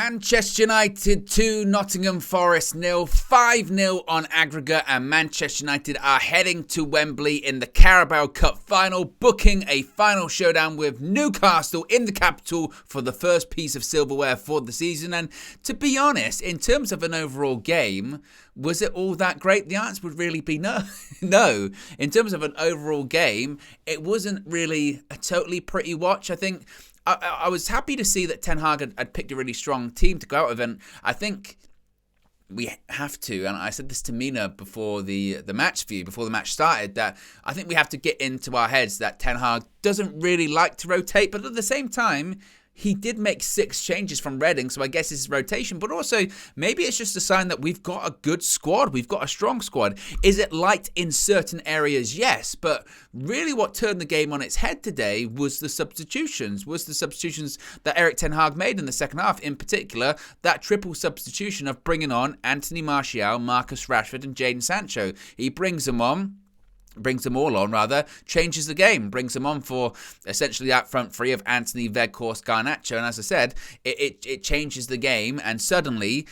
Manchester United 2, Nottingham Forest 0, 5-0 on aggregate, and Manchester United are heading to Wembley in the Carabao Cup final, booking a final showdown with Newcastle in the capital for the first piece of silverware for the season. And to be honest, in terms of an overall game, was it all that great? The answer would really be no. No. In terms of an overall game, it wasn't really a totally pretty watch. I think I was happy to see that Ten Hag had picked a really strong team to go out with, and I think we have to, and I said this to Mina before the match started, that I think we have to get into our heads that Ten Hag doesn't really like to rotate, but at the same time, he did make 6 changes from Reading, so I guess it's rotation. But also, maybe it's just a sign that we've got a good squad. We've got a strong squad. Is it light in certain areas? Yes. But really what turned the game on its head today was the substitutions. That Erik Ten Hag made in the second half. In particular, that triple substitution of bringing on Anthony Martial, Marcus Rashford and Jadon Sancho. He brings them all on, changes the game, brings them on for essentially that front three of Anthony, Weghorst, Garnacho, and as I said, it changes the game, and suddenly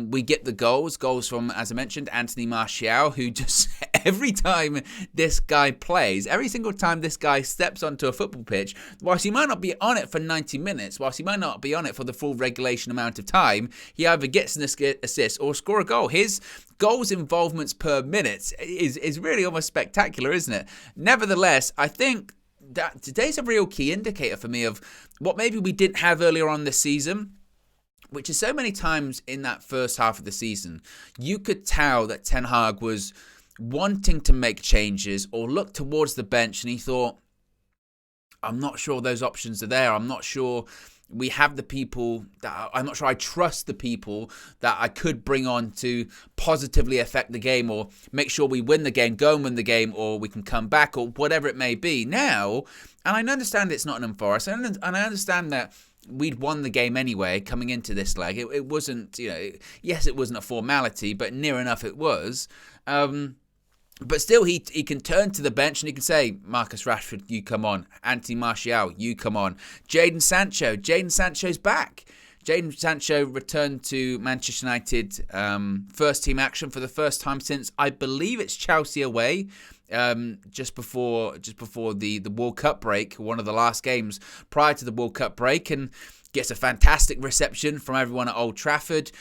we get the goals from, as I mentioned, Anthony Martial, who just every time this guy plays, every single time this guy steps onto a football pitch, whilst he might not be on it for 90 minutes, whilst he might not be on it for the full regulation amount of time, he either gets an assist or score a goal. His goals involvements per minute is really almost spectacular, isn't it? Nevertheless, I think that today's a real key indicator for me of what maybe we didn't have earlier on this season, which is so many times in that first half of the season, you could tell that Ten Hag was wanting to make changes or look towards the bench and he thought, I'm not sure those options are there. I'm not sure we have the people I'm not sure I trust the people that I could bring on to positively affect the game or make sure we win the game, go and win the game, or we can come back, or whatever it may be. Now, and I understand it's Nottingham Forest, and I understand that we'd won the game anyway coming into this leg. It wasn't, yes, it wasn't a formality, but near enough it was. But still, he can turn to the bench and he can say, Marcus Rashford, you come on. Anthony Martial, you come on. Jadon Sancho's back. Jadon Sancho returned to Manchester United first team action for the first time since, I believe it's Chelsea away, just before the World Cup break, one of the last games prior to the World Cup break, and gets a fantastic reception from everyone at Old Trafford.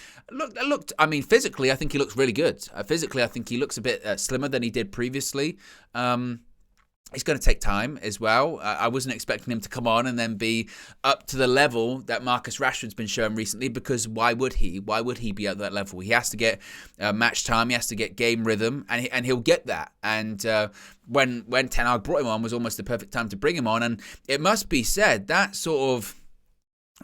Physically, I think he looks really good. Physically, I think he looks a bit slimmer than he did previously. It's going to take time as well. I wasn't expecting him to come on and then be up to the level that Marcus Rashford's been showing recently, because why would he? Why would he be at that level? He has to get match time, he has to get game rhythm, and he'll get that. And when Ten Hag brought him on was almost the perfect time to bring him on. And it must be said, that sort of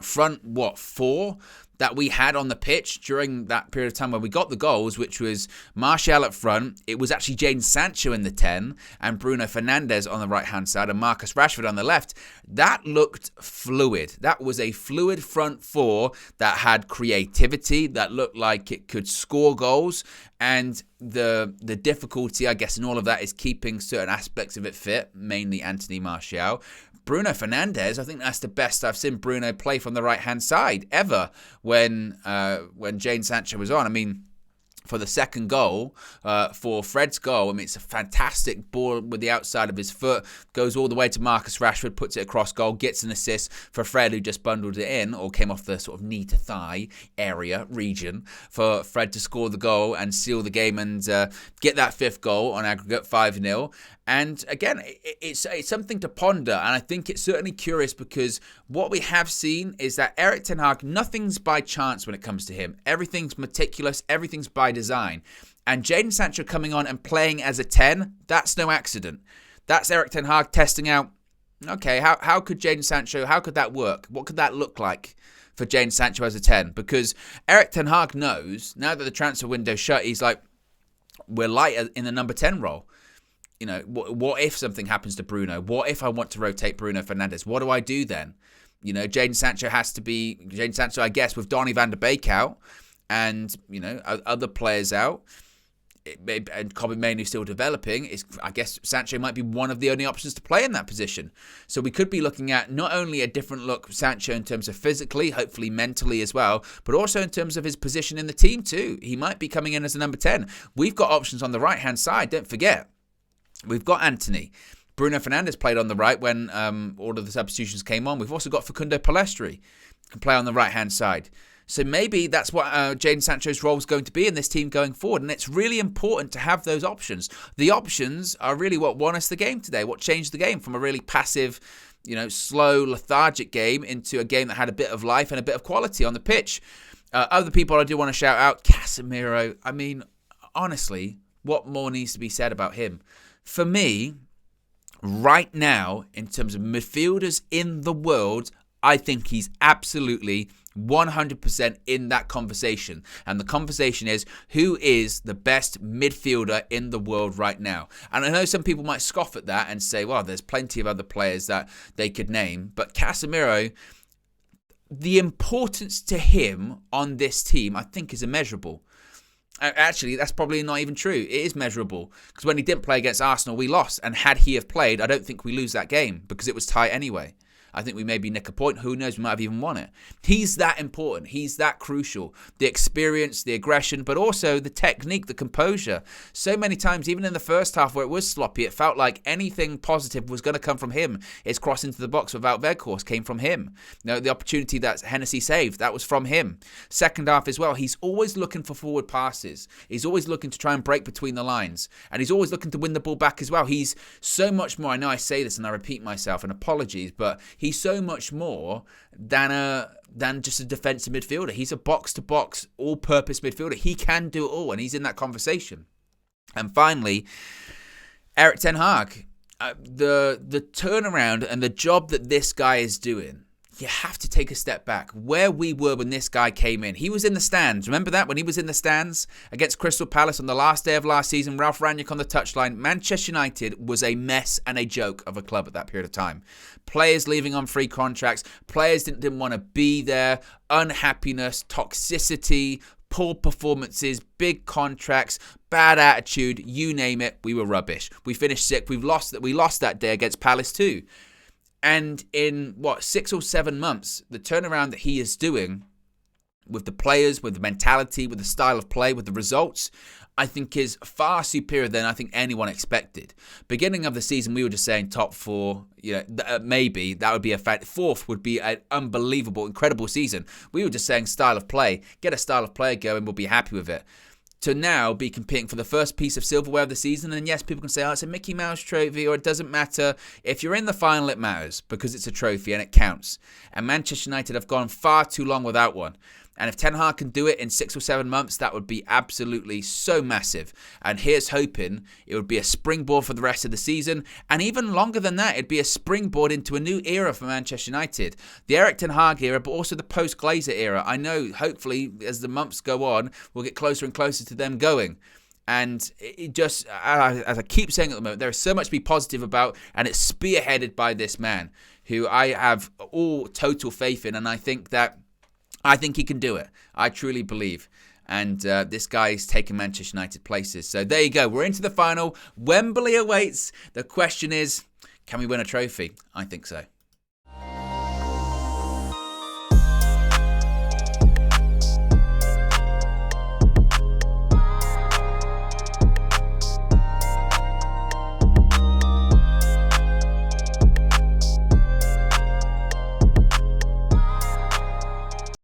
front four that we had on the pitch during that period of time where we got the goals, which was Martial up front, it was actually Jadon Sancho in the 10 and Bruno Fernandes on the right hand side and Marcus Rashford on the left. That looked fluid. That was a fluid front four that had creativity, that looked like it could score goals, and the difficulty, I guess, in all of that is keeping certain aspects of it fit, mainly Anthony Martial. Bruno Fernandes, I think that's the best I've seen Bruno play from the right-hand side ever when Jadon Sancho was on. I mean, for the second goal, for Fred's goal, it's a fantastic ball with the outside of his foot, goes all the way to Marcus Rashford, puts it across goal, gets an assist for Fred, who just bundled it in, or came off the sort of knee to thigh region, for Fred to score the goal and seal the game and get that 5th goal on aggregate 5-0. And again, it's something to ponder, and I think it's certainly curious because what we have seen is that Erik Ten Hag, nothing's by chance when it comes to him. Everything's meticulous, everything's by design. And Jadon Sancho coming on and playing as a 10, that's no accident. That's Erik Ten Hag testing out, okay, how could Jadon Sancho, how could that work? What could that look like for Jadon Sancho as a 10? Because Erik Ten Hag knows, now that the transfer window's shut, he's like, we're light in the number 10 role. What if something happens to Bruno? What if I want to rotate Bruno Fernandes? What do I do then? Jadon Sancho, I guess, with Donny van de Beek out and, other players out. and Kobbie Mainoo still developing, I guess Sancho might be one of the only options to play in that position. So we could be looking at not only a different look Sancho in terms of physically, hopefully mentally as well, but also in terms of his position in the team too. He might be coming in as a number 10. We've got options on the right-hand side, don't forget. We've got Anthony. Bruno Fernandes played on the right when all of the substitutions came on. We've also got Facundo Palestri, can play on the right-hand side. So maybe that's what Jadon Sancho's role is going to be in this team going forward. And it's really important to have those options. The options are really what won us the game today, what changed the game from a really passive, slow, lethargic game into a game that had a bit of life and a bit of quality on the pitch. Other people I do want to shout out, Casemiro. I mean, honestly, what more needs to be said about him? For me, right now, in terms of midfielders in the world, I think he's absolutely 100% in that conversation. And the conversation is, who is the best midfielder in the world right now? And I know some people might scoff at that and say, well, there's plenty of other players that they could name. But Casemiro, the importance to him on this team, I think, is immeasurable. Actually, that's probably not even true. It is measurable. Because when he didn't play against Arsenal, we lost. And had he have played, I don't think we lose that game because it was tight anyway. I think we maybe nick a point. Who knows? We might have even won it. He's that important. He's that crucial. The experience, the aggression, but also the technique, the composure. So many times, even in the first half where it was sloppy, it felt like anything positive was going to come from him. His cross into the box without Weghorst came from him. The opportunity that Hennessy saved, that was from him. Second half as well, he's always looking for forward passes. He's always looking to try and break between the lines. And he's always looking to win the ball back as well. He's so much more, I know I say this and I repeat myself, and apologies, but he's so much more than just a defensive midfielder. He's a box-to-box, all-purpose midfielder. He can do it all, and he's in that conversation. And finally, Erik ten Hag. The turnaround and the job that this guy is doing, you have to take a step back. Where we were when this guy came in. He was in the stands. Remember that? When he was in the stands against Crystal Palace on the last day of last season, Ralph Rangnick on the touchline. Manchester United was a mess and a joke of a club at that period of time. Players leaving on free contracts. Players didn't want to be there. Unhappiness, toxicity, poor performances, big contracts, bad attitude, you name it. We were rubbish. We finished sick. We lost that day against Palace too. And in, 6 or 7 months, the turnaround that he is doing with the players, with the mentality, with the style of play, with the results, I think is far superior than I think anyone expected. Beginning of the season, we were just saying top 4, maybe that would be a fact. 4th would be an unbelievable, incredible season. We were just saying style of play. Get a style of play going, we'll be happy with it. To now be competing for the first piece of silverware of the season. And yes, people can say, it's a Mickey Mouse trophy, or it doesn't matter. If you're in the final, it matters because it's a trophy and it counts. And Manchester United have gone far too long without one. And if Ten Hag can do it in 6 or 7 months, that would be absolutely so massive. And here's hoping it would be a springboard for the rest of the season. And even longer than that, it'd be a springboard into a new era for Manchester United. The Erik ten Hag era, but also the post-Glazer era. I know, hopefully, as the months go on, we'll get closer and closer to them going. And it just, as I keep saying at the moment, there is so much to be positive about, and it's spearheaded by this man, who I have all total faith in, and I think he can do it. I truly believe. And this guy is taking Manchester United places. So there you go. We're into the final. Wembley awaits. The question is, can we win a trophy? I think so.